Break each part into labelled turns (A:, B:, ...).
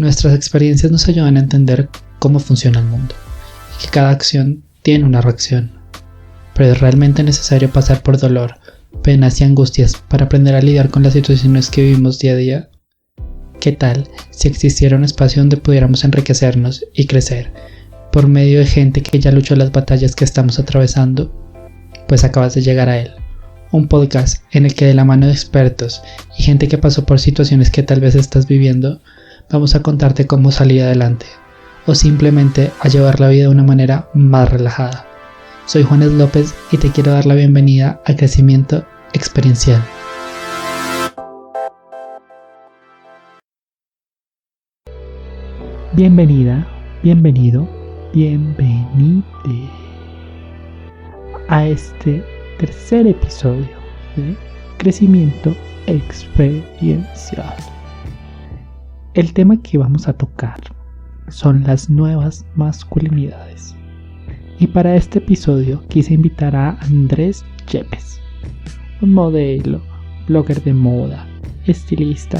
A: Nuestras experiencias nos ayudan a entender cómo funciona el mundo y que cada acción tiene una reacción. Pero es realmente necesario pasar por dolor, penas y angustias para aprender a lidiar con las situaciones que vivimos día a día. ¿Qué tal si existiera un espacio donde pudiéramos enriquecernos y crecer por medio de gente que ya luchó las batallas que estamos atravesando? Pues acabas de llegar a él. Un podcast en el que de la mano de expertos y gente que pasó por situaciones que tal vez estás viviendo, vamos a contarte cómo salir adelante o simplemente a llevar la vida de una manera más relajada. Soy Juanes López y te quiero dar la bienvenida a Crecimiento Experiencial. Bienvenida, bienvenido, bienvenide a este tercer episodio de Crecimiento Experiencial. El tema que vamos a tocar son las nuevas masculinidades. Y para este episodio quise invitar a Andrés Yepes, un modelo, blogger de moda, estilista.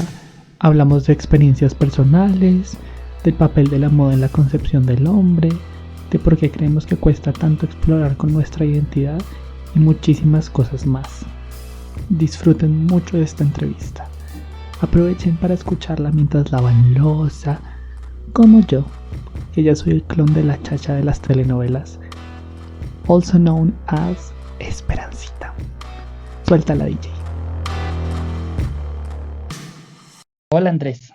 A: Hablamos de experiencias personales, del papel de la moda en la concepción del hombre, de por qué creemos que cuesta tanto explorar con nuestra identidad y muchísimas cosas más. Disfruten mucho de esta entrevista. Aprovechen para escucharla mientras lavan loza, como yo, que ya soy el clon de la chacha de las telenovelas, also known as Esperancita. Suéltala, DJ. Hola, Andrés.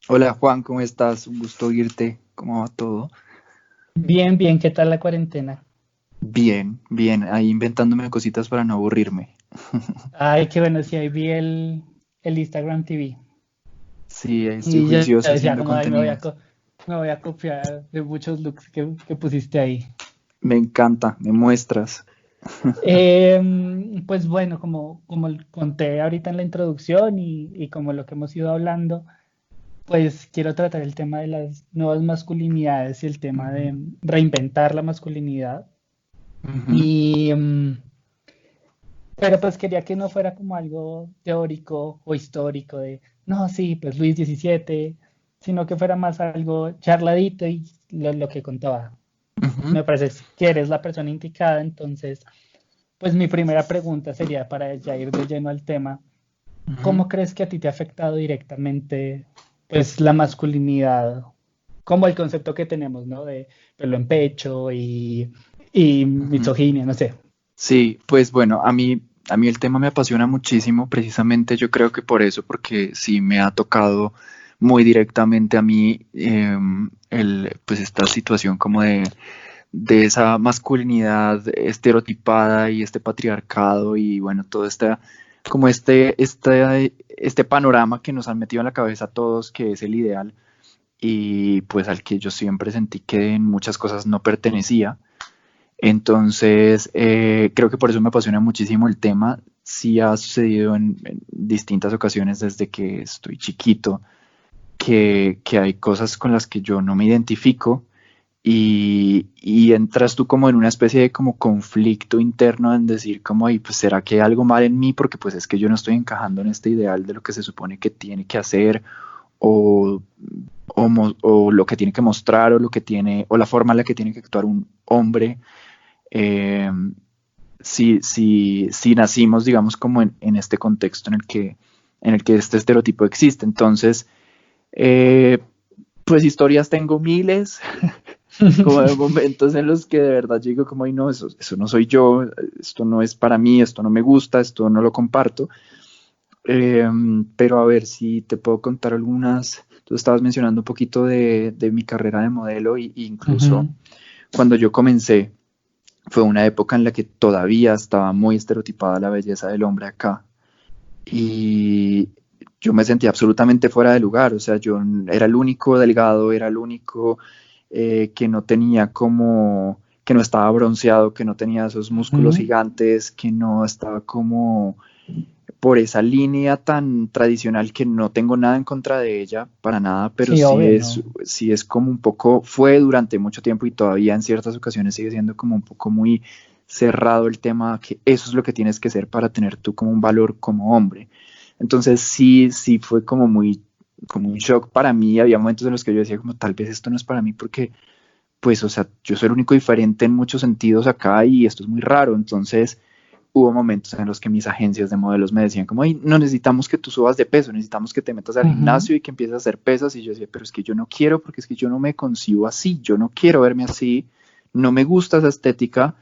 B: Hola Juan, ¿cómo estás? Un gusto oírte. ¿Cómo va todo?
A: Bien, bien. ¿Qué tal la cuarentena?
B: Bien, bien. Ahí inventándome cositas para no aburrirme.
A: Ay, qué bueno. Sí, ahí vi el Instagram TV.
B: Sí, ahí estoy
A: Y yo
B: juicioso
A: decía
B: haciendo
A: como, ay,
B: contenido.
A: me voy a copiar de muchos looks que pusiste ahí.
B: Me encanta, me muestras.
A: Pues bueno, como conté ahorita en la introducción y como lo que hemos ido hablando, pues quiero tratar el tema de las nuevas masculinidades y el tema
B: Ujú,
A: de reinventar la masculinidad.
B: ujú.
A: Y, pero pues quería que no fuera como algo teórico o histórico de, no, sí, pues Luis XVII, sino que fuera más algo charladito y lo que contaba.
B: Ujú,
A: Me parece que eres la persona indicada, entonces, pues mi primera pregunta sería para ya ir de lleno al tema.
B: ujú.
A: ¿Cómo crees que a ti te ha afectado directamente, pues, la masculinidad? Como el concepto que tenemos, ¿no? De pelo en pecho y
B: Ujú.
A: misoginia, no sé.
B: Sí, pues bueno, a mí el tema me apasiona muchísimo, precisamente yo creo que por eso, porque sí me ha tocado muy directamente a mí pues esta situación como de esa masculinidad estereotipada y este patriarcado y bueno, todo como este panorama que nos han metido en la cabeza a todos, que es el ideal y pues al que yo siempre sentí que en muchas cosas no pertenecía. Entonces, creo que por eso me apasiona muchísimo el tema. Sí ha sucedido en distintas ocasiones desde que estoy chiquito, que hay cosas con las que yo no me identifico y entras tú como en una especie de como conflicto interno en decir como, "Ay, pues será que hay algo mal en mí porque pues es que yo no estoy encajando en este ideal de lo que se supone que tiene que hacer o, o lo que tiene que mostrar o lo que tiene o la forma en la que tiene que actuar un hombre eh, si nacimos digamos como en este contexto en el que este estereotipo existe. Entonces eh, pues historias tengo miles, como de momentos en los que de verdad yo digo como, ay no, eso no soy yo, esto no es para mí, esto no me gusta, esto no lo comparto. Eh, pero a ver si te puedo contar algunas, tú estabas mencionando un poquito de mi carrera de modelo y incluso
A: Ujú.
B: cuando yo comencé fue una época en la que todavía estaba muy estereotipada la belleza del hombre acá y yo me sentía absolutamente fuera de lugar, o sea, yo era el único delgado, era el único que no tenía como, que no estaba bronceado, que no tenía esos músculos
A: Ujú.
B: gigantes, que no estaba como por esa línea tan tradicional que no tengo nada en contra de ella, para nada, pero
A: Sí, obvio, ¿no?
B: sí es como un poco, fue durante mucho tiempo y todavía en ciertas ocasiones sigue siendo como un poco muy cerrado el tema que eso es lo que tienes que ser para tener tú como un valor como hombre. Entonces sí fue como muy como un shock para mí. Había momentos en los que yo decía como tal vez esto no es para mí porque pues, o sea, yo soy el único diferente en muchos sentidos acá y esto es muy raro. Entonces, hubo momentos en los que mis agencias de modelos me decían como, ay, no necesitamos que tú subas de peso, necesitamos que te metas al
A: Ujú.
B: gimnasio y que empieces a hacer pesas. Y yo decía, pero es que yo no quiero, porque es que yo no me concibo así, yo no quiero verme así, no me gusta esa estética,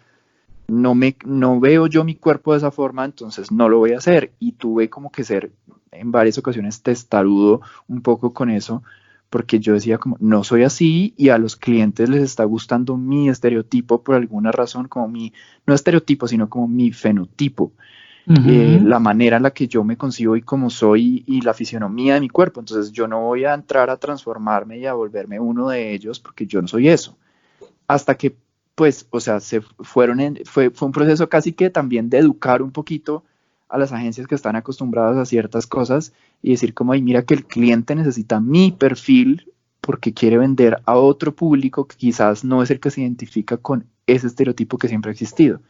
B: no veo yo mi cuerpo de esa forma, entonces no lo voy a hacer. Y tuve como que ser en varias ocasiones testarudo un poco con eso, porque yo decía como, no soy así y a los clientes les está gustando mi estereotipo por alguna razón, como mi, no estereotipo, sino como mi fenotipo,
A: Ujú.
B: la manera en la que yo me concibo y como soy y la fisionomía de mi cuerpo. Entonces yo no voy a entrar a transformarme y a volverme uno de ellos porque yo no soy eso. Hasta que, pues, o sea, fue un proceso casi que también de educar un poquito a las agencias que están acostumbradas a ciertas cosas y decir como, ay, mira que el cliente necesita mi perfil porque quiere vender a otro público que quizás no es el que se identifica con ese estereotipo que siempre ha existido.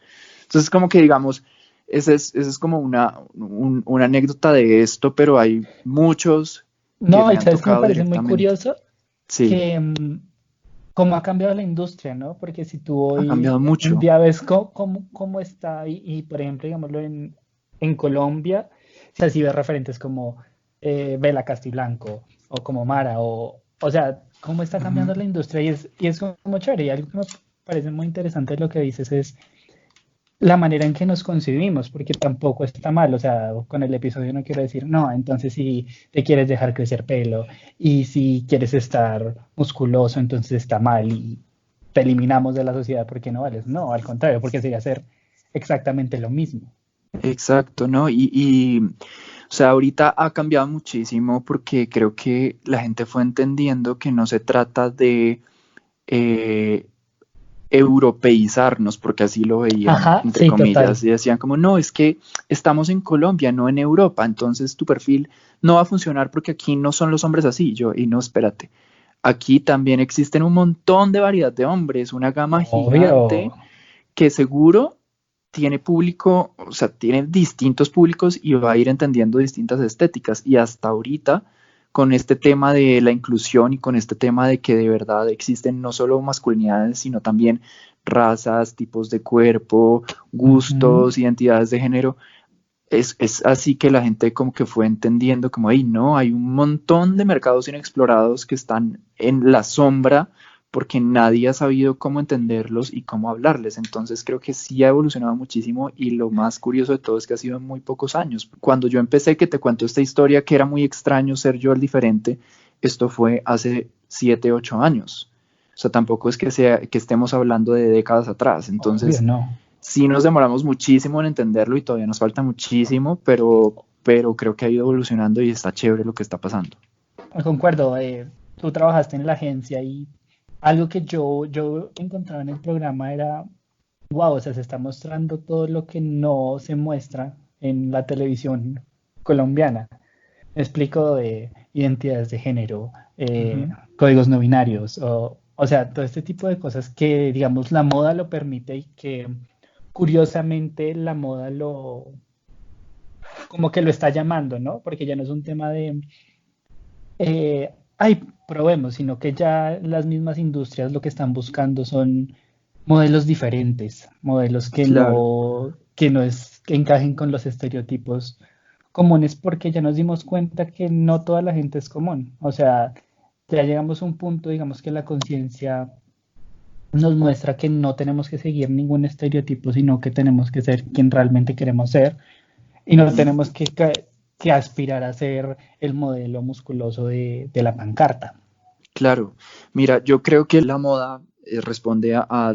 B: Entonces, como que digamos, esa es como una anécdota de esto, pero hay muchos que
A: No,
B: me
A: y
B: han
A: sabes que me
B: tocado
A: parece muy
B: directamente.
A: curioso
B: Sí,
A: que cómo ha cambiado la industria, ¿no? Porque si tú
B: ha
A: hoy
B: cambiado
A: un
B: mucho.
A: día ves cómo está, por ejemplo, digámoslo, en Colombia, o sea, si ves referentes como Bella Castiblanco o como Mara, o sea, cómo está
B: Ujú.
A: cambiando la industria y es como chévere. Y algo que me parece muy interesante de lo que dices es la manera en que nos concibimos, porque tampoco está mal, o sea, con el episodio no quiero decir, no, entonces si te quieres dejar crecer pelo y si quieres estar musculoso, entonces está mal y te eliminamos de la sociedad porque no vales. No, al contrario, porque sería hacer exactamente lo mismo.
B: Exacto, ¿no? O sea, ahorita ha cambiado muchísimo porque creo que la gente fue entendiendo que no se trata de eh, europeizarnos, porque así lo veían,
A: Ajá,
B: entre
A: sí, total.
B: comillas, y decían como, no, es que estamos en Colombia, no en Europa, entonces tu perfil no va a funcionar porque aquí no son los hombres así. Y no, espérate, aquí también existen un montón de variedad de hombres, una gama gigante
A: Obvio.
B: que seguro tiene público, o sea, tiene distintos públicos y va a ir entendiendo distintas estéticas. Y hasta ahorita, con este tema de la inclusión y con este tema de que de verdad existen no solo masculinidades, sino también razas, tipos de cuerpo,
A: Ujú.
B: gustos, identidades de género, es así que la gente como que fue entendiendo como, hey, no, hay un montón de mercados inexplorados que están en la sombra porque nadie ha sabido cómo entenderlos y cómo hablarles. Entonces creo que sí ha evolucionado muchísimo y lo más curioso de todo es que ha sido en muy pocos años. Cuando yo empecé, que te cuento esta historia, que era muy extraño ser yo el diferente, esto fue hace 7, 8 años. O sea, tampoco es que, que estemos hablando de décadas atrás.
A: Obvio,
B: Entonces,
A: no.
B: sí nos demoramos muchísimo en entenderlo y todavía nos falta muchísimo, pero creo que ha ido evolucionando y está chévere lo que está pasando.
A: Concuerdo, tú trabajaste en la agencia y algo que yo encontraba en el programa era, wow, o sea, se está mostrando todo lo que no se muestra en la televisión colombiana. Me explico de identidades de género,
B: Ujú.
A: códigos no binarios, o sea, todo este tipo de cosas que, digamos, la moda lo permite y que curiosamente la moda como que lo está llamando, ¿no? Porque ya no es un tema de ay, probemos, sino que ya las mismas industrias lo que están buscando son modelos diferentes, modelos
B: Claro,
A: que no es, que encajen con los estereotipos comunes, porque ya nos dimos cuenta que no toda la gente es común. O sea, ya llegamos a un punto, digamos que la conciencia nos muestra que no tenemos que seguir ningún estereotipo, sino que tenemos que ser quien realmente queremos ser y no
B: ujú,
A: tenemos que aspirar a ser el modelo musculoso de la pancarta.
B: claro. Mira, yo creo que la moda responde a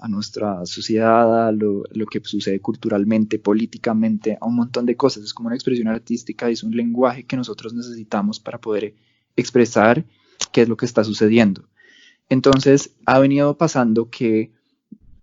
B: nuestra sociedad, a lo que sucede culturalmente, políticamente, a un montón de cosas. Es como una expresión artística y es un lenguaje que nosotros necesitamos para poder expresar qué es lo que está sucediendo. Entonces, ha venido pasando que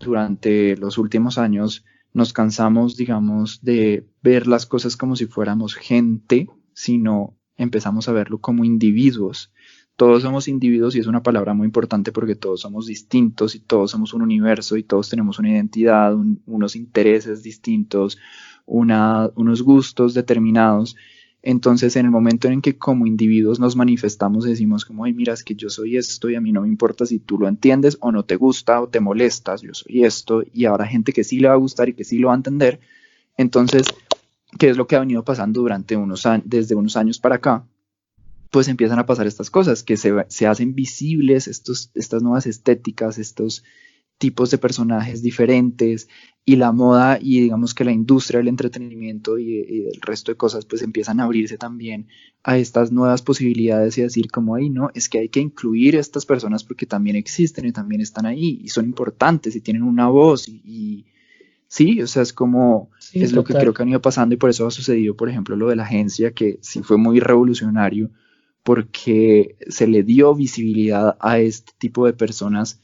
B: durante los últimos años nos cansamos, digamos, de ver las cosas como si fuéramos gente, sino empezamos a verlo como individuos. Todos somos individuos y es una palabra muy importante porque todos somos distintos y todos somos un universo y todos tenemos una identidad, unos intereses distintos, unos gustos determinados. Entonces, en el momento en que como individuos nos manifestamos, decimos como, ay, mira, es que yo soy esto y a mí no me importa si tú lo entiendes o no te gusta o te molestas, yo soy esto, y habrá gente que sí le va a gustar y que sí lo va a entender. Entonces, ¿qué es lo que ha venido pasando durante desde unos años para acá? Pues empiezan a pasar estas cosas, que se hacen visibles estas nuevas estéticas, estos tipos de personajes diferentes, y la moda y digamos que la industria del entretenimiento y del resto de cosas pues empiezan a abrirse también a estas nuevas posibilidades y decir como ahí no, es que hay que incluir a estas personas porque también existen y también están ahí y son importantes y tienen una voz y sí, o sea,
A: Sí,
B: es lo que creo
A: total.
B: que han ido pasando y por eso ha sucedido, por ejemplo, lo de la agencia, que sí fue muy revolucionario porque se le dio visibilidad a este tipo de personas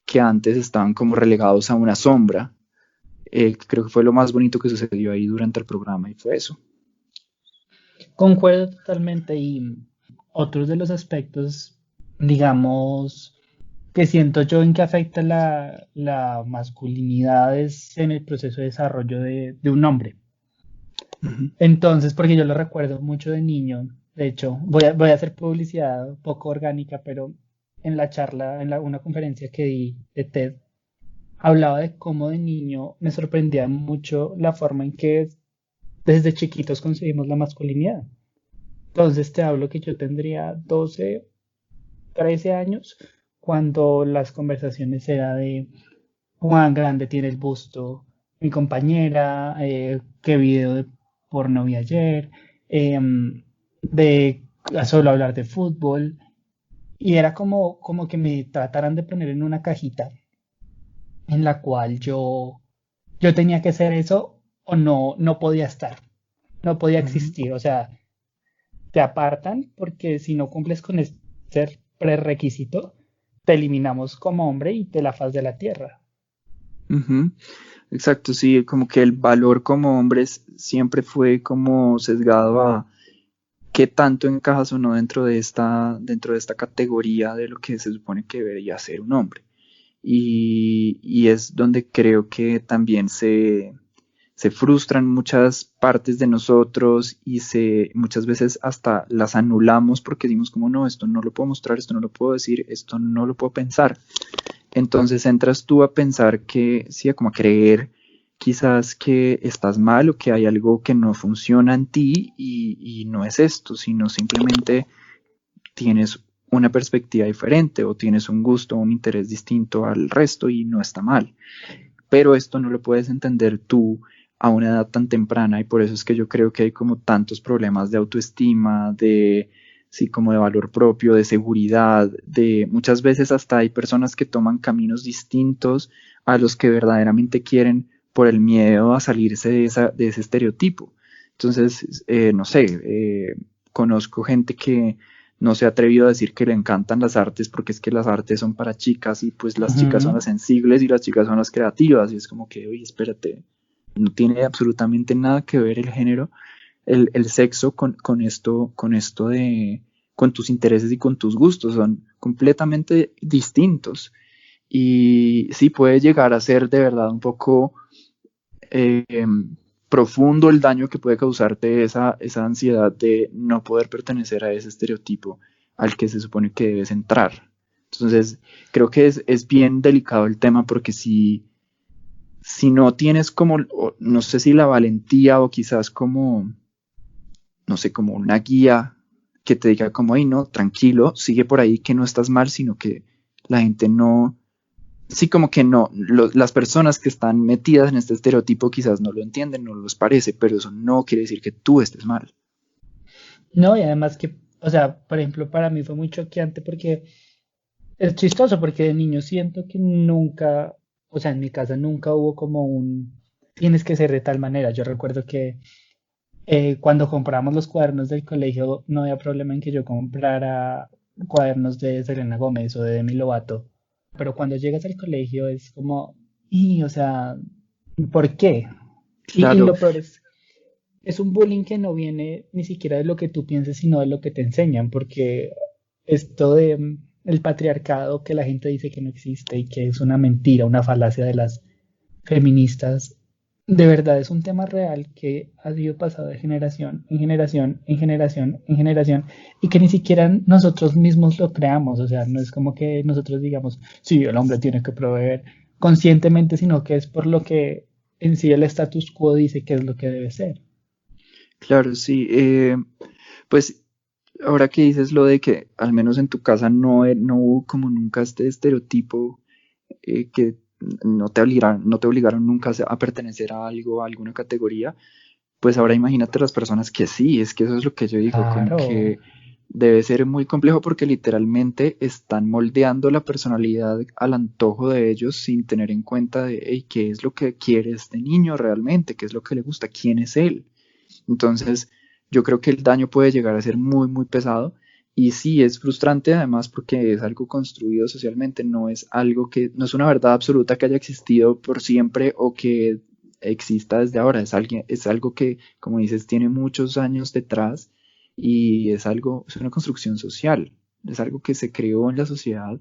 B: que antes estaban como relegados a una sombra. Creo que fue lo más bonito que sucedió ahí durante el programa y fue eso.
A: Concuerdo totalmente y otros de los aspectos, digamos, que siento yo en que afecta la masculinidad es en el proceso de desarrollo de un hombre.
B: Ujú.
A: Entonces, porque yo lo recuerdo mucho de niño, de hecho, voy a hacer publicidad poco orgánica, pero en la charla, una conferencia que di de TED, hablaba de cómo de niño me sorprendía mucho la forma en que desde chiquitos concebimos la masculinidad. Entonces te hablo que yo tendría 12, 13 años cuando las conversaciones era de Juan Grande tiene el busto, mi compañera, qué video de porno vi ayer, de solo hablar de fútbol. Y era como que me trataran de poner en una cajita en la cual yo tenía que ser eso o no podía estar, no podía
B: Ujú.
A: existir. O sea, te apartan porque si no cumples con ese prerequisito, te eliminamos como hombre y de la faz de la tierra.
B: Ujú. Exacto, sí, como que el valor como hombres siempre fue como sesgado a qué tanto encajas o no dentro de esta categoría de lo que se supone que debería ser un hombre. Y es donde creo que también se frustran muchas partes de nosotros y muchas veces hasta las anulamos porque decimos como no, esto no lo puedo mostrar, esto no lo puedo decir, esto no lo puedo pensar. Entonces entras tú a pensar que, sí, como a creer quizás que estás mal o que hay algo que no funciona en ti y no es esto, sino simplemente tienes una perspectiva diferente o tienes un gusto, un interés distinto al resto y no está mal. Pero esto no lo puedes entender tú a una edad tan temprana y por eso es que yo creo que hay como tantos problemas de autoestima, sí, como de valor propio, de seguridad, de muchas veces hasta hay personas que toman caminos distintos a los que verdaderamente quieren por el miedo a salirse de ese estereotipo. Entonces, no sé, conozco gente que no se ha atrevido a decir que le encantan las artes porque es que las artes son para chicas y pues las chicas son
A: Ujú.
B: las sensibles y las chicas son las creativas y es como que, oye, espérate, no tiene absolutamente nada que ver el género, el sexo con esto con tus intereses y con tus gustos, son completamente distintos y sí puede llegar a ser de verdad un poco eh, profundo el daño que puede causarte esa ansiedad de no poder pertenecer a ese estereotipo al que se supone que debes entrar. Entonces, creo que es bien delicado el tema porque si no tienes como, no sé si la valentía o quizás como, no sé, como una guía que te diga como, ay, no, tranquilo, sigue por ahí que no estás mal, sino que la gente no, sí, como que no, las personas que están metidas en este estereotipo quizás no lo entienden, no les parece, pero eso no quiere decir que tú estés mal.
A: No, y además que, o sea, por ejemplo, para mí fue muy choqueante porque es chistoso porque de niño siento que nunca, o sea, en mi casa nunca hubo como tienes que ser de tal manera. Yo recuerdo que cuando compramos los cuadernos del colegio no había problema en que yo comprara cuadernos de Selena Gómez o de Demi Lovato, pero cuando llegas al colegio es como, y, o sea, ¿por qué? Y
B: Claro,
A: lo peor es un bullying que no viene ni siquiera de lo que tú pienses, sino de lo que te enseñan, porque esto de el patriarcado que la gente dice que no existe y que es una mentira, una falacia de las feministas, de verdad es un tema real que ha sido pasado de generación en generación, en generación, en generación, y que ni siquiera nosotros mismos lo creamos. O sea, no es como que nosotros digamos, sí, el hombre tiene que proveer conscientemente, sino que es por lo que en sí el status quo dice que es lo que debe ser.
B: Claro, sí. Pues ahora que dices lo de que al menos en tu casa no hubo como nunca este estereotipo que no te obligaron nunca a pertenecer a algo, a alguna categoría, pues ahora imagínate las personas que sí, es que eso es lo que yo digo, como
A: Claro,
B: que debe ser muy complejo porque literalmente están moldeando la personalidad al antojo de ellos sin tener en cuenta de hey, qué es lo que quiere este niño realmente, qué es lo que le gusta, quién es él. Entonces, yo creo que el daño puede llegar a ser muy, muy pesado. Y sí, es frustrante además porque es algo construido socialmente, no es algo que, no es una verdad absoluta que haya existido por siempre o que exista desde ahora, es algo que, como dices, tiene muchos años detrás y es algo, es una construcción social, es algo que se creó en la sociedad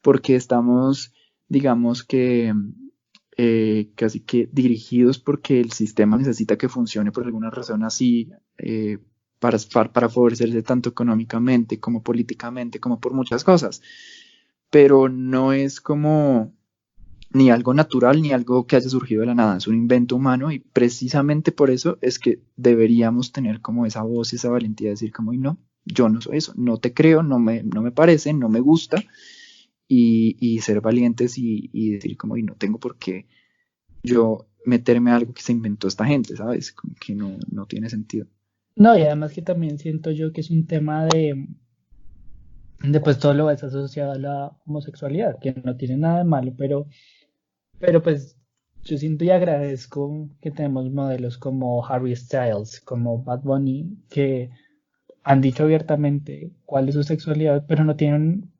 B: porque estamos, digamos que casi que dirigidos porque el sistema necesita que funcione por alguna razón así, para favorecerse tanto económicamente como políticamente, como por muchas cosas. Pero no es como ni algo natural ni algo que haya surgido de la nada, es un invento humano y precisamente por eso es que deberíamos tener como esa voz y esa valentía de decir como, y no, yo no soy eso, no te creo, no me parece, no me gusta y ser valientes y decir como, y no tengo por qué yo meterme a algo que se inventó esta gente, ¿sabes? Como que no tiene sentido.
A: no, y además que también siento yo que es un tema de pues todo lo es asociado a la homosexualidad, que no tiene nada de malo, pero pues yo siento y agradezco que tenemos modelos como Harry Styles, como Bad Bunny, que han dicho abiertamente cuál es su sexualidad, pero no tienen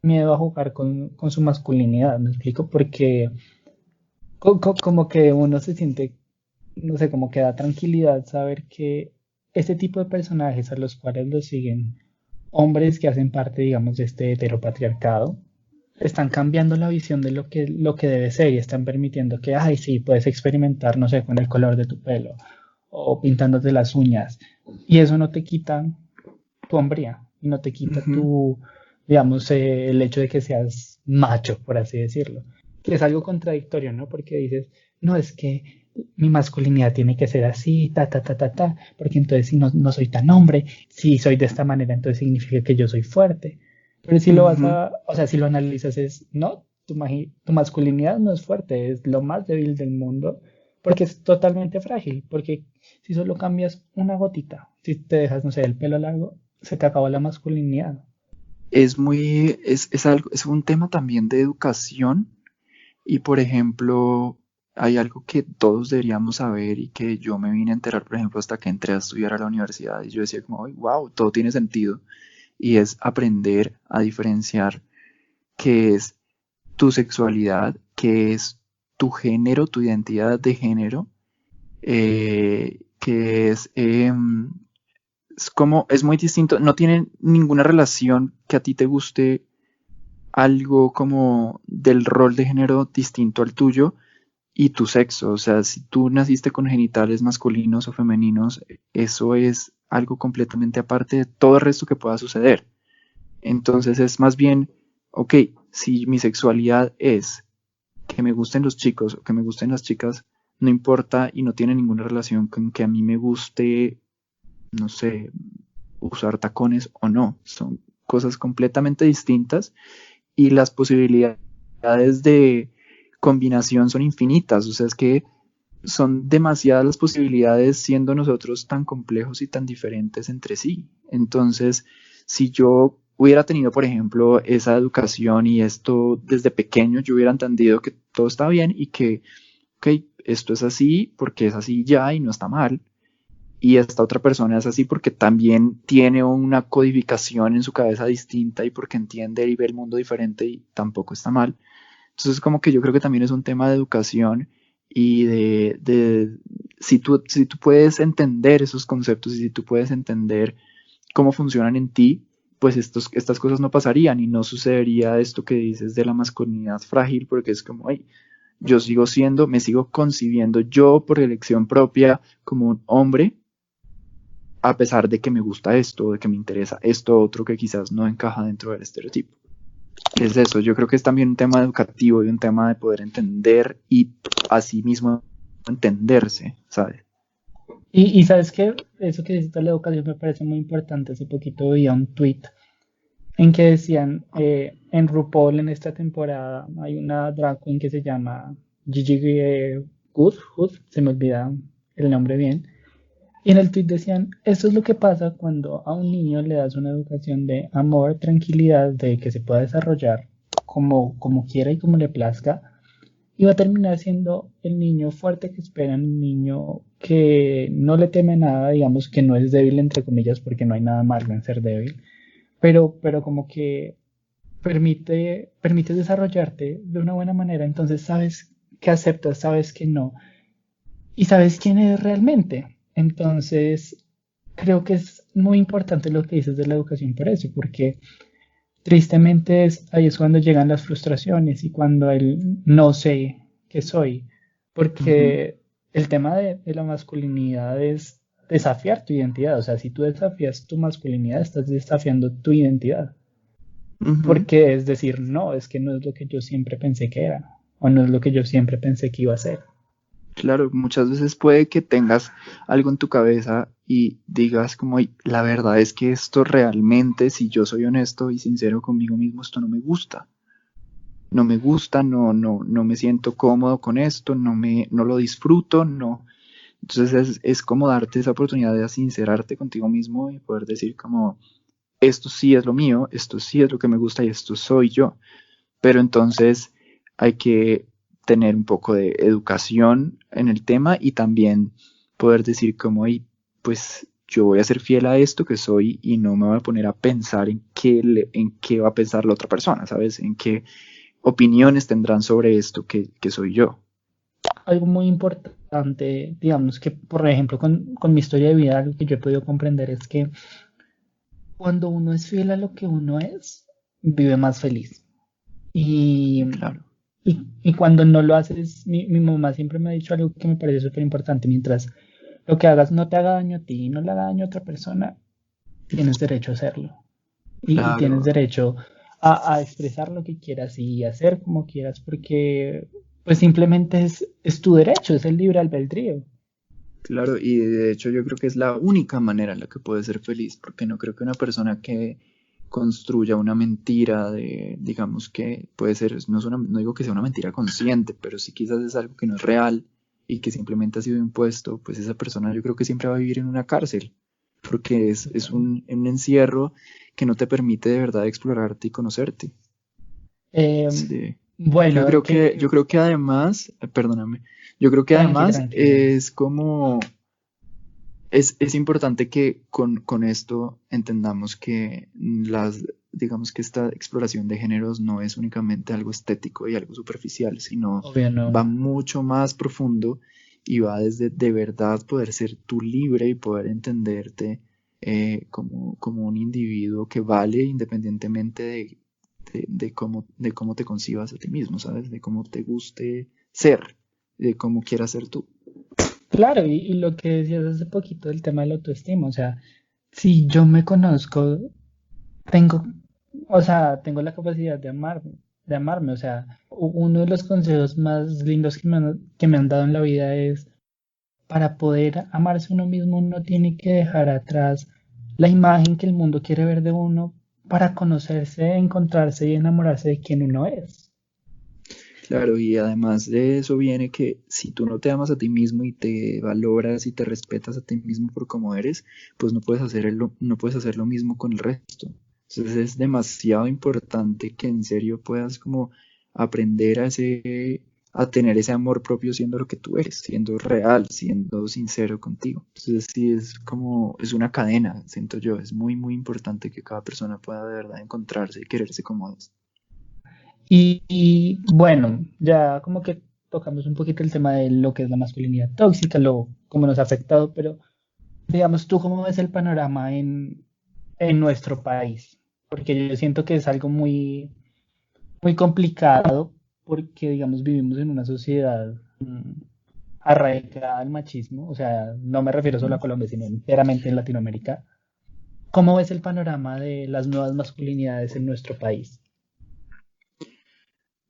A: miedo a jugar con su masculinidad, ¿me explico? Porque como que uno se siente, no sé, como que da tranquilidad saber que este tipo de personajes a los cuales los siguen hombres que hacen parte, digamos, de este heteropatriarcado, están cambiando la visión de lo que debe ser y están permitiendo que, ay, sí, puedes experimentar, no sé, con el color de tu pelo o pintándote las uñas. Y eso no te quita tu hombría y no te quita
B: Ujú.
A: tu, digamos, el hecho de que seas macho, por así decirlo. Que es algo contradictorio, ¿no? Porque dices, no, es que mi masculinidad tiene que ser así, porque entonces si no soy tan hombre, si soy de esta manera, entonces significa que yo soy fuerte. Pero si lo vas
B: Ujú.
A: a, o sea, si lo analizas es, no, tu masculinidad no es fuerte, es lo más débil del mundo, porque es totalmente frágil, porque si solo cambias una gotita, si te dejas, no sé, el pelo largo, se te acabó la masculinidad.
B: Es algo, es un tema también de educación y por ejemplo, hay algo que todos deberíamos saber y que yo me vine a enterar, por ejemplo, hasta que entré a estudiar a la universidad y yo decía como, wow, todo tiene sentido y es aprender a diferenciar qué es tu sexualidad, qué es tu género, tu identidad de género, que es como, es muy distinto, no tiene ninguna relación que a ti te guste algo como del rol de género distinto al tuyo y tu sexo. O sea, si tú naciste con genitales masculinos o femeninos, eso es algo completamente aparte de todo el resto que pueda suceder. Entonces es más bien, ok, si mi sexualidad es que me gusten los chicos o que me gusten las chicas, no importa y no tiene ninguna relación con que a mí me guste, no sé, usar tacones o no. Son cosas completamente distintas y las posibilidades de combinación son infinitas. O sea, es que son demasiadas las posibilidades siendo nosotros tan complejos y tan diferentes entre sí. Entonces, si yo hubiera tenido, por ejemplo, esa educación y esto desde pequeño, yo hubiera entendido que todo está bien y que, ok, esto es así porque es así ya y no está mal. Y esta otra persona es así porque también tiene una codificación en su cabeza distinta y porque entiende y ve el mundo diferente y tampoco está mal. Entonces, como que yo creo que también es un tema de educación y de si tú puedes entender esos conceptos y si tú puedes entender cómo funcionan en ti, pues estas cosas no pasarían y no sucedería esto que dices de la masculinidad frágil, porque es como, ay, yo sigo siendo, me sigo concibiendo yo por elección propia como un hombre, a pesar de que me gusta esto, de que me interesa esto otro que quizás no encaja dentro del estereotipo. Es eso, yo creo que es también un tema educativo y un tema de poder entender y así mismo entenderse, ¿sabes?
A: Y sabes que eso que dices de la educación me parece muy importante. Hace poquito veía un tweet en que decían, en RuPaul en esta temporada hay una drag queen que se llama Gigi Goode, se me olvida el nombre bien. Y en el tweet decían, eso es lo que pasa cuando a un niño le das una educación de amor, tranquilidad, de que se pueda desarrollar como quiera y como le plazca, y va a terminar siendo el niño fuerte que esperan, un niño que no le teme nada, digamos que no es débil entre comillas, porque no hay nada malo en ser débil, pero como que permite desarrollarte de una buena manera, entonces sabes que aceptas, sabes que no, y sabes quién eres realmente. Entonces, creo que es muy importante lo que dices de la educación por eso, porque tristemente ahí es cuando llegan las frustraciones y cuando el no sé qué soy,
B: Ujú,
A: porque el tema de la masculinidad es desafiar tu identidad, o sea, si tú desafías tu masculinidad, estás desafiando tu identidad,
B: ujú.
A: porque es decir, no, es que no es lo que yo siempre pensé que era, o no es lo que yo siempre pensé que iba a ser.
B: Claro, muchas veces puede que tengas algo en tu cabeza y digas como, "Ay, la verdad es que esto realmente, si yo soy honesto y sincero conmigo mismo, esto no me gusta. No me gusta, no me siento cómodo con esto, no lo disfruto, no. Entonces es como darte esa oportunidad de sincerarte contigo mismo y poder decir como, esto sí es lo mío, esto sí es lo que me gusta y esto soy yo. Pero entonces hay que tener un poco de educación en el tema y también poder decir como, "Ey, pues yo voy a ser fiel a esto que soy y no me voy a poner a pensar en qué va a pensar la otra persona, ¿sabes? En qué opiniones tendrán sobre esto que soy yo."
A: Algo muy importante, digamos que, por ejemplo, con mi historia de vida, algo que yo he podido comprender es que cuando uno es fiel a lo que uno es, vive más feliz. Y,
B: Claro,
A: y cuando no lo haces, mi mamá siempre me ha dicho algo que me parece súper importante, mientras lo que hagas no te haga daño a ti y no le haga daño a otra persona, tienes derecho a hacerlo. Y tienes
B: claro,
A: derecho a expresar lo que quieras y hacer como quieras, porque pues simplemente es tu derecho, es el libre albedrío.
B: claro. Y de hecho yo creo que es la única manera en la que puedes ser feliz, porque no creo que una persona que construya una mentira de, digamos que puede ser, no digo que sea una mentira consciente, pero sí quizás es algo que no es real y que simplemente ha sido impuesto, pues esa persona yo creo que siempre va a vivir en una cárcel, porque es un encierro que no te permite de verdad explorarte y conocerte.
A: Eh,
B: Sí.
A: bueno,
B: Yo creo que además, perdóname, yo creo que
A: tranqui,
B: además
A: tranqui.
B: es como es importante que con esto entendamos que digamos que esta exploración de géneros no es únicamente algo estético y algo superficial, sino
A: Obvio
B: va
A: no.
B: mucho más profundo y va desde de verdad poder ser tú libre y poder entenderte como un individuo que vale independientemente de cómo te concibas a ti mismo, ¿sabes? De cómo te guste ser, de cómo quieras ser tú.
A: Claro, y lo que decías hace poquito del tema de la autoestima, o sea, si yo me conozco, tengo, o sea, tengo la capacidad de amarme, o sea, uno de los consejos más lindos que me han dado en la vida es, para poder amarse uno mismo, uno tiene que dejar atrás la imagen que el mundo quiere ver de uno para conocerse, encontrarse y enamorarse de quien uno es.
B: Claro, y además de eso viene que si tú no te amas a ti mismo y te valoras y te respetas a ti mismo por como eres, pues no puedes hacer lo mismo con el resto. Entonces es demasiado importante que en serio puedas como aprender a tener ese amor propio siendo lo que tú eres, siendo real, siendo sincero contigo. Entonces sí es como, es una cadena, siento yo, es muy, muy importante que cada persona pueda de verdad encontrarse y quererse como es.
A: Y bueno, ya como que tocamos un poquito el tema de lo que es la masculinidad tóxica, cómo nos ha afectado, pero digamos, ¿tú cómo ves el panorama en nuestro país? Porque yo siento que es algo muy complicado porque, digamos, vivimos en una sociedad arraigada al machismo, o sea, no me refiero solo a Colombia, sino enteramente en Latinoamérica. ¿Cómo ves el panorama de las nuevas masculinidades en nuestro país?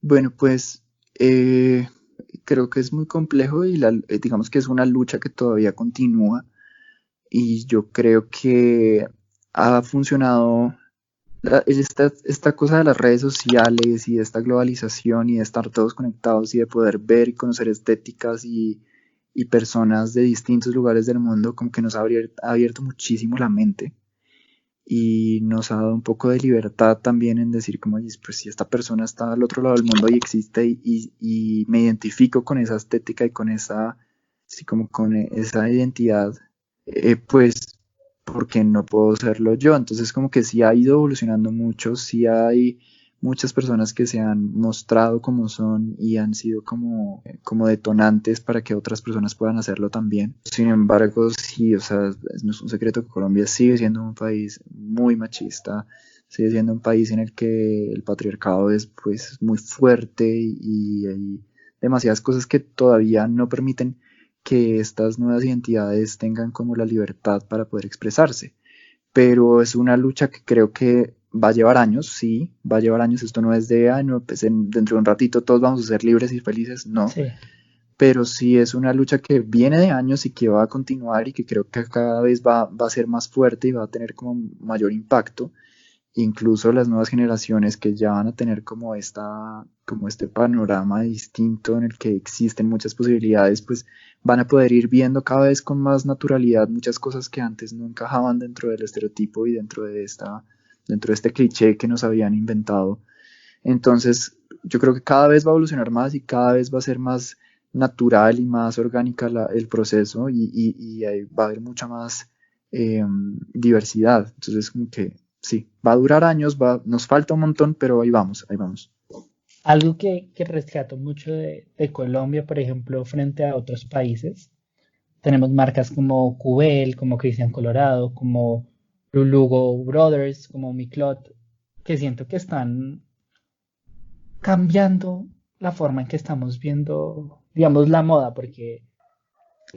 B: Bueno, pues creo que es muy complejo y digamos que es una lucha que todavía continúa y yo creo que ha funcionado esta cosa de las redes sociales y de esta globalización y de estar todos conectados y de poder ver y conocer estéticas y personas de distintos lugares del mundo, como que nos ha abierto muchísimo la mente y nos ha dado un poco de libertad también en decir como, "Oye, pues si esta persona está al otro lado del mundo y existe y me identifico con esa estética y con esa, sí, como con esa identidad, pues porque no puedo serlo yo". Entonces como que sí ha ido evolucionando mucho, sí hay muchas personas que se han mostrado como son y han sido como detonantes para que otras personas puedan hacerlo también. Sin embargo, sí, o sea, no es un secreto que Colombia sigue siendo un país muy machista, sigue siendo un país en el que el patriarcado es pues muy fuerte y hay demasiadas cosas que todavía no permiten que estas nuevas identidades tengan como la libertad para poder expresarse. Pero es una lucha que creo que va a llevar años, sí, va a llevar años. Esto no es de, no, pues dentro de un ratito todos vamos a ser libres y felices, no.
A: Sí.
B: Pero sí es una lucha que viene de años y que va a continuar y que creo que cada vez va a ser más fuerte y va a tener como mayor impacto. Incluso las nuevas generaciones que ya van a tener como este panorama distinto en el que existen muchas posibilidades, pues van a poder ir viendo cada vez con más naturalidad muchas cosas que antes no encajaban dentro del estereotipo y dentro de este cliché que nos habían inventado. Entonces, yo creo que cada vez va a evolucionar más y cada vez va a ser más natural y más orgánica el proceso y ahí va a haber mucha más diversidad. Entonces, como que sí, va a durar años, nos falta un montón, pero ahí vamos, ahí vamos.
A: Algo que rescato mucho de Colombia, por ejemplo, frente a otros países, tenemos marcas como Cubel, como Cristian Colorado, como Lulugo Brothers, como Miclot, que siento que están cambiando la forma en que estamos viendo, digamos, la moda, porque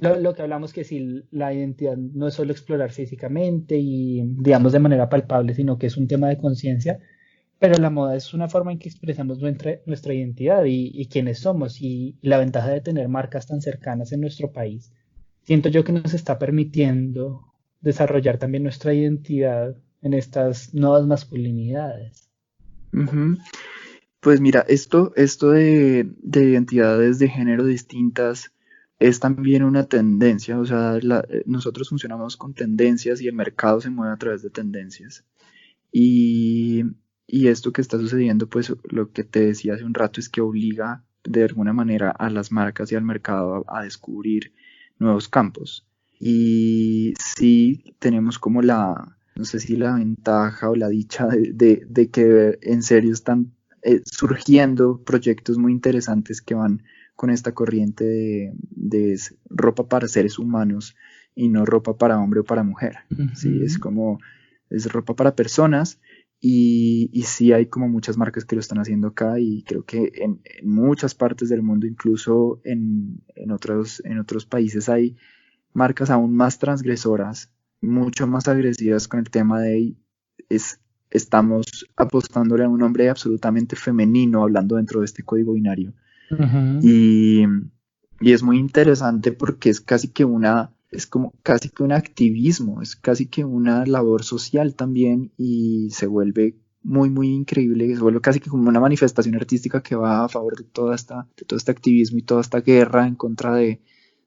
A: lo que hablamos que si la identidad no es solo explorar físicamente y, digamos, de manera palpable, sino que es un tema de conciencia, pero la moda es una forma en que expresamos nuestra identidad y quiénes somos y la ventaja de tener marcas tan cercanas en nuestro país. Siento yo que nos está permitiendo desarrollar también nuestra identidad en estas nuevas masculinidades.
B: Ujú. Pues mira, esto de identidades de género distintas es también una tendencia, o sea, nosotros funcionamos con tendencias y el mercado se mueve a través de tendencias. Y, y esto que está sucediendo, pues lo que te decía hace un rato es que obliga de alguna manera a las marcas y al mercado a descubrir nuevos campos. Y sí tenemos como no sé si la ventaja o la dicha de que en serio están surgiendo proyectos muy interesantes que van con esta corriente de ropa para seres humanos y no ropa para hombre o para mujer. ¿Sí?
A: Ujú.
B: Es ropa para personas y sí hay como muchas marcas que lo están haciendo acá y creo que en muchas partes del mundo, incluso en otros países hay marcas aún más transgresoras, mucho más agresivas con el tema de es, estamos apostándole a un hombre absolutamente femenino hablando dentro de este código binario.
A: Ujú.
B: Y, y es muy interesante porque es como casi que un activismo, es casi que una labor social también y se vuelve muy, muy increíble, se vuelve casi que como una manifestación artística que va a favor de todo este activismo y toda esta guerra en contra de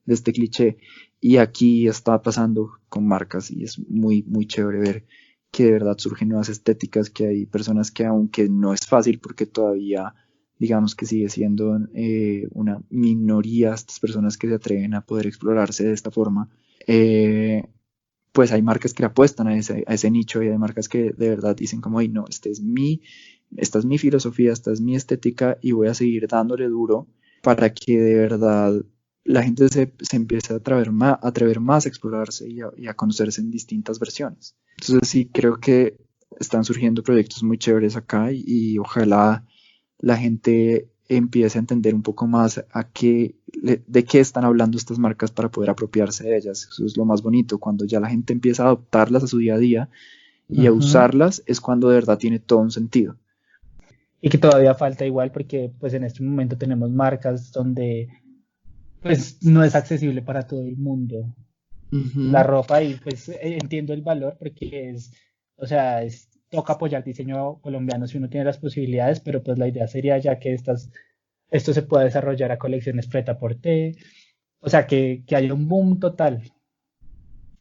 B: este cliché. Y aquí está pasando con marcas y es muy, muy chévere ver que de verdad surgen nuevas estéticas, que hay personas que aunque no es fácil porque todavía digamos que sigue siendo una minoría estas personas que se atreven a poder explorarse de esta forma, pues hay marcas que apuestan a ese nicho y hay marcas que de verdad dicen como, no, esta es mi filosofía, esta es mi estética y voy a seguir dándole duro para que de verdad la gente se empiece a atrever más a explorarse y a conocerse en distintas versiones. Entonces sí, creo que están surgiendo proyectos muy chéveres acá y ojalá la gente empiece a entender un poco más de qué están hablando estas marcas para poder apropiarse de ellas. Eso es lo más bonito, cuando ya la gente empieza a adoptarlas a su día a día y a usarlas, es cuando de verdad tiene todo un sentido.
A: Y que todavía falta igual porque pues en este momento tenemos marcas donde pues no es accesible para todo el mundo la ropa y pues entiendo el valor porque o sea, toca apoyar diseño colombiano si uno tiene las posibilidades, pero pues la idea sería ya que esto se pueda desarrollar a colecciones prêt-à-porter, o sea, que haya un boom total.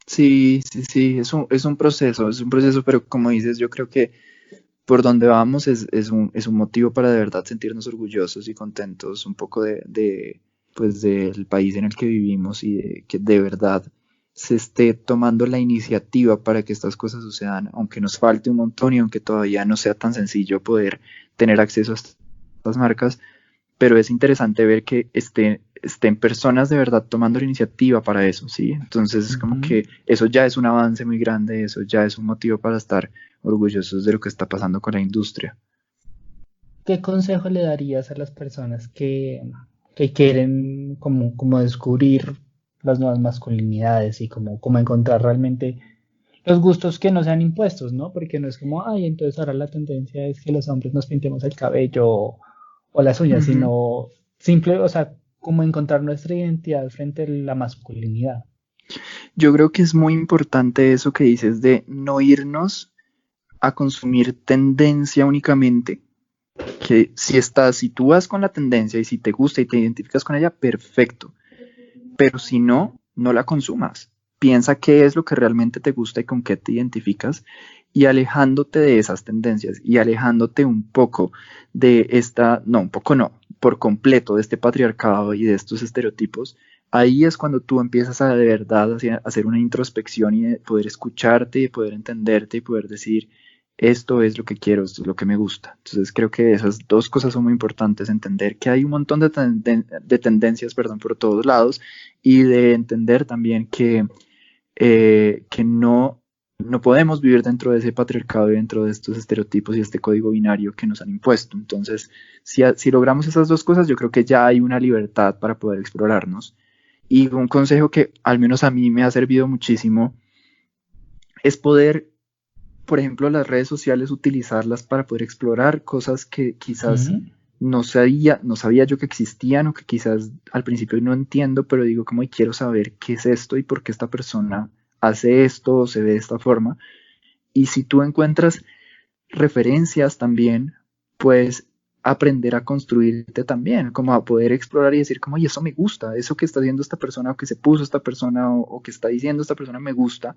B: Sí, es un proceso, pero como dices, yo creo que por donde vamos es un motivo para de verdad sentirnos orgullosos y contentos un poco pues del país en el que vivimos y de que de verdad se esté tomando la iniciativa para que estas cosas sucedan, aunque nos falte un montón y aunque todavía no sea tan sencillo poder tener acceso a estas marcas, pero es interesante ver que estén personas de verdad tomando la iniciativa para eso, ¿sí? Entonces es como que eso ya es un avance muy grande, eso ya es un motivo para estar orgullosos de lo que está pasando con la industria.
A: ¿Qué consejo le darías a las personas que quieren como descubrir las nuevas masculinidades y como encontrar realmente los gustos que no sean impuestos, ¿no? Porque no es como, ay, entonces ahora la tendencia es que los hombres nos pintemos el cabello o las uñas, sino simple, o sea, como encontrar nuestra identidad frente a la masculinidad.
B: Yo creo que es muy importante eso que dices de no irnos a consumir tendencia únicamente, que si tú vas con la tendencia y si te gusta y te identificas con ella, perfecto, pero si no, no la consumas. Piensa qué es lo que realmente te gusta y con qué te identificas y alejándote de esas tendencias y alejándote un poco de un poco no, por completo de este patriarcado y de estos estereotipos, ahí es cuando tú empiezas a de verdad hacer una introspección y de poder escucharte y de poder entenderte y poder decir, esto es lo que quiero, esto es lo que me gusta. Entonces creo que esas dos cosas son muy importantes, entender que hay un montón de tendencias, perdón, por todos lados y de entender también que no podemos vivir dentro de ese patriarcado y dentro de estos estereotipos y este código binario que nos han impuesto. Entonces, si logramos esas dos cosas, yo creo que ya hay una libertad para poder explorarnos. Y un consejo que al menos a mí me ha servido muchísimo es poder, por ejemplo, las redes sociales, utilizarlas para poder explorar cosas que quizás no sabía yo que existían o que quizás al principio no entiendo, pero digo como quiero saber qué es esto y por qué esta persona hace esto o se ve de esta forma. Y si tú encuentras referencias también, puedes aprender a construirte también, como a poder explorar y decir como, oye, eso me gusta, eso que está haciendo esta persona o que se puso esta persona o que está diciendo esta persona me gusta,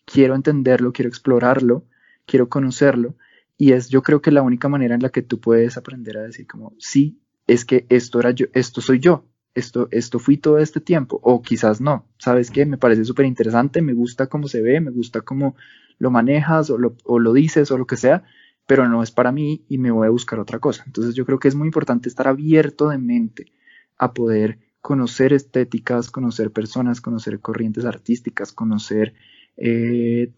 B: quiero entenderlo, quiero explorarlo, quiero conocerlo. Y yo creo que la única manera en la que tú puedes aprender a decir como, sí, es que esto era yo, esto soy yo, esto fui todo este tiempo, o quizás no, ¿sabes qué? Me parece súper interesante, me gusta cómo se ve, me gusta cómo lo manejas o lo dices o lo que sea, pero no es para mí y me voy a buscar otra cosa. Entonces yo creo que es muy importante estar abierto de mente a poder conocer estéticas, conocer personas, conocer corrientes artísticas, conocer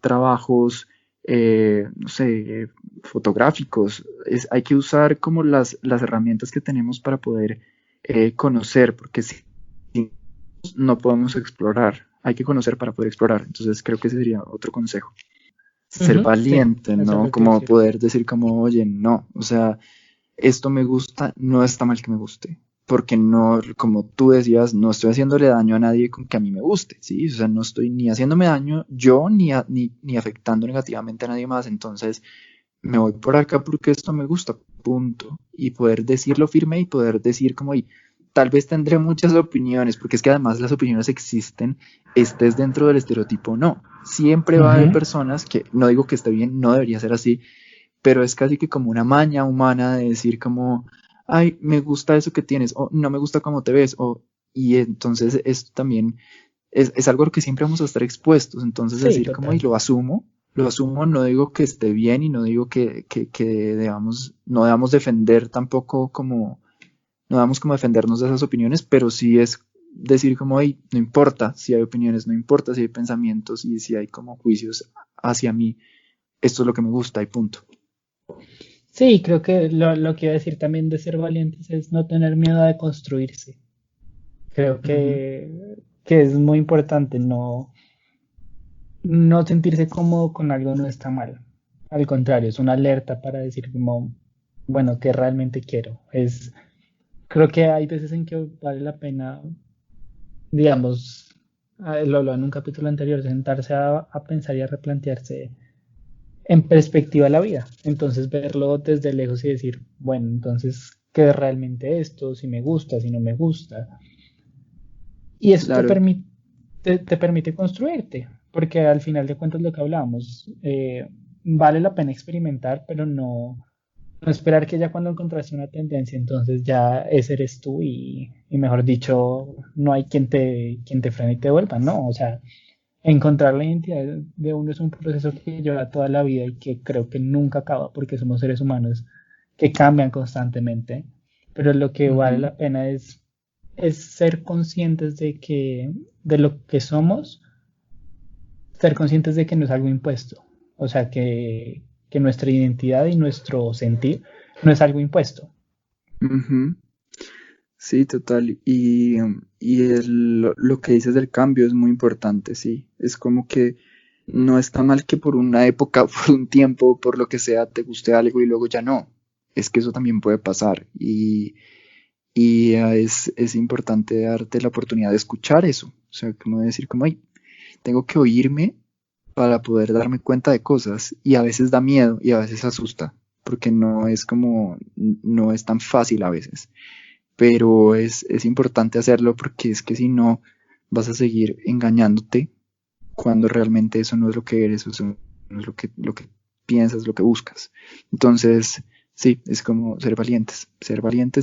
B: trabajos, no sé, fotográficos. Hay que usar como las herramientas que tenemos para poder conocer, porque si no podemos explorar, hay que conocer para poder explorar. Entonces creo que ese sería otro consejo. Ser valiente,
A: sí,
B: ¿no? Como poder decir como, oye, no, o sea, esto me gusta, no está mal que me guste, porque no, como tú decías, no estoy haciéndole daño a nadie con que a mí me guste, ¿sí? O sea, no estoy ni haciéndome daño yo ni afectando negativamente a nadie más, entonces me voy por acá porque esto me gusta, punto. Y poder decirlo firme y poder decir como, y tal vez tendré muchas opiniones, porque es que además las opiniones existen, estés dentro del estereotipo o no. Siempre va a haber personas que, no digo que esté bien, no debería ser así, pero es casi que como una maña humana de decir como, ay, me gusta eso que tienes, o no me gusta cómo te ves, y entonces esto también es algo que siempre vamos a estar expuestos, entonces
A: sí,
B: decir
A: total.
B: como, y lo asumo, no digo que esté bien y no digo que no debamos defender tampoco como, no debamos como defendernos de esas opiniones, pero sí es decir como, hey, no importa si hay opiniones, no importa si hay pensamientos y si hay como juicios hacia mí, esto es lo que me gusta y punto.
A: Sí, creo que lo que iba a decir también de ser valientes es no tener miedo a construirse. Creo
B: Ujú.
A: que es muy importante no sentirse cómodo con algo no está mal. Al contrario, es una alerta para decir como, bueno, ¿qué realmente quiero? Creo que hay veces en que vale la pena, digamos, lo hablaba en un capítulo anterior, sentarse a pensar y a replantearse en perspectiva la vida. Entonces verlo desde lejos y decir, bueno, entonces, ¿qué es realmente esto? Si me gusta, si no me gusta. Y eso
B: Claro,
A: te permite construirte, porque al final de cuentas lo que hablábamos, vale la pena experimentar, pero no esperar que ya cuando encontraste una tendencia, entonces ya ese eres tú y mejor dicho, no hay quien te frene y te vuelva, ¿no? O sea, encontrar la identidad de uno es un proceso que lleva toda la vida y que creo que nunca acaba porque somos seres humanos que cambian constantemente, pero lo que vale
B: ujú,
A: la pena es ser conscientes de lo que somos, ser conscientes de que no es algo impuesto, o sea, que nuestra identidad y nuestro sentir no es algo impuesto.
B: ujú. Sí, total. Lo que dices del cambio es muy importante, sí. Es como que no está mal que por una época, por un tiempo, por lo que sea, te guste algo y luego ya no. Es que eso también puede pasar. Es importante darte la oportunidad de escuchar eso. O sea, como decir, como, ay, tengo que oírme para poder darme cuenta de cosas. Y a veces da miedo y a veces asusta, porque no es tan fácil a veces, pero es importante hacerlo porque es que si no vas a seguir engañándote cuando realmente eso no es lo que eres, eso no es lo que piensas, lo que buscas. Entonces, sí, es como ser valientes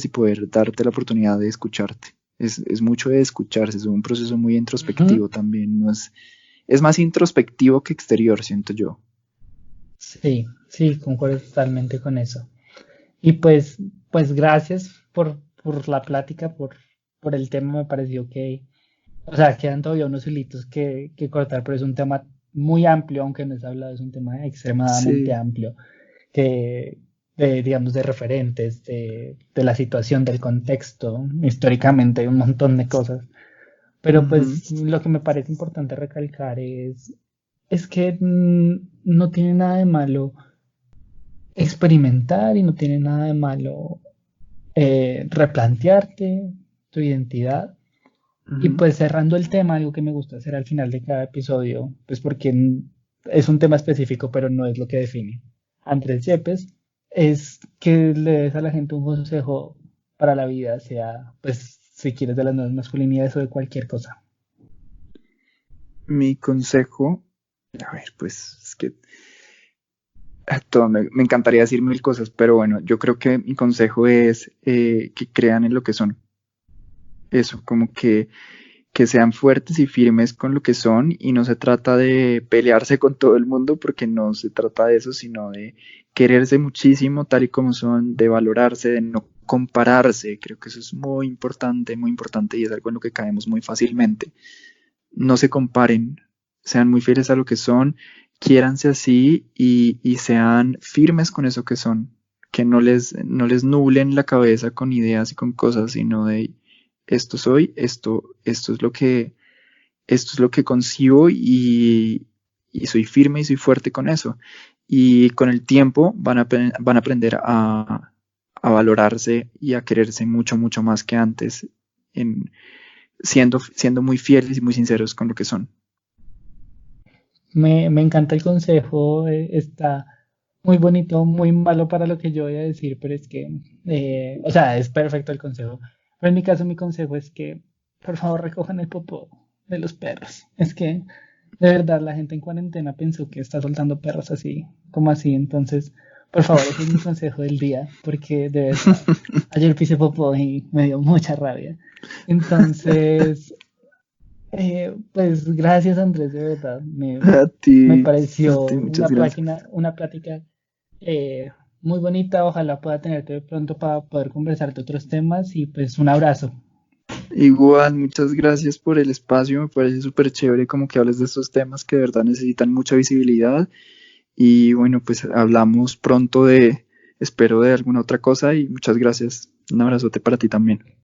B: y poder darte la oportunidad de escucharte. Es mucho de escucharse, es un proceso muy
A: Ujú.
B: introspectivo también, no es, es más introspectivo que exterior, siento yo.
A: Sí, sí, concuerdo totalmente con eso. Y pues gracias por la plática, por el tema. Me pareció que, o sea, quedan todavía unos hilitos que cortar, pero es un tema muy amplio, aunque no es hablado, es un tema extremadamente
B: Sí.
A: amplio, que digamos, de referentes, de la situación, del contexto, históricamente hay un montón de cosas. Pero
B: Ujú,
A: pues lo que me parece importante recalcar es que no tiene nada de malo experimentar y no tiene nada de malo replantearte tu identidad. Y
B: ujú.
A: pues cerrando el tema, algo que me gusta hacer al final de cada episodio, pues porque es un tema específico, pero no es lo que define Andrés Yepes, es que le des a la gente un consejo para la vida, sea, pues, si quieres, de las nuevas masculinidades o de cualquier cosa.
B: Mi consejo, a ver, pues es que me encantaría decir mil cosas, pero bueno, yo creo que mi consejo es que crean en lo que son. Eso, que sean fuertes y firmes con lo que son y no se trata de pelearse con todo el mundo porque no se trata de eso, sino de quererse muchísimo tal y como son, de valorarse, de no compararse. Creo que eso es muy importante y es algo en lo que caemos muy fácilmente. No se comparen, sean muy fieles a lo que son, quiéranse así y sean firmes con eso que son, que no les nublen la cabeza con ideas y con cosas, sino de esto soy, esto es lo que concibo y soy firme y soy fuerte con eso. Y con el tiempo van a aprender a valorarse y a quererse mucho, mucho más que antes, en, siendo muy fieles y muy sinceros con lo que son.
A: Me encanta el consejo, está muy bonito, muy malo para lo que yo voy a decir, pero es que, o sea, es perfecto el consejo. Pero en mi caso, mi consejo es que, por favor, recojan el popó de los perros. Es que, de verdad, la gente en cuarentena pensó que está soltando perros así, como así. Entonces, por favor, ese es mi consejo del día, porque de verdad, ayer pise popó y me dio mucha rabia. Entonces, pues gracias Andrés, de verdad. Me
B: A
A: pareció
B: ti, muchas gracias.
A: una plática eh, muy bonita. Ojalá pueda tenerte de pronto para poder conversar de otros temas y pues un abrazo.
B: Igual, muchas gracias por el espacio, me parece súper chévere como que hables de estos temas que de verdad necesitan mucha visibilidad y bueno, pues hablamos pronto de espero de alguna otra cosa y muchas gracias. Un abrazote para ti también.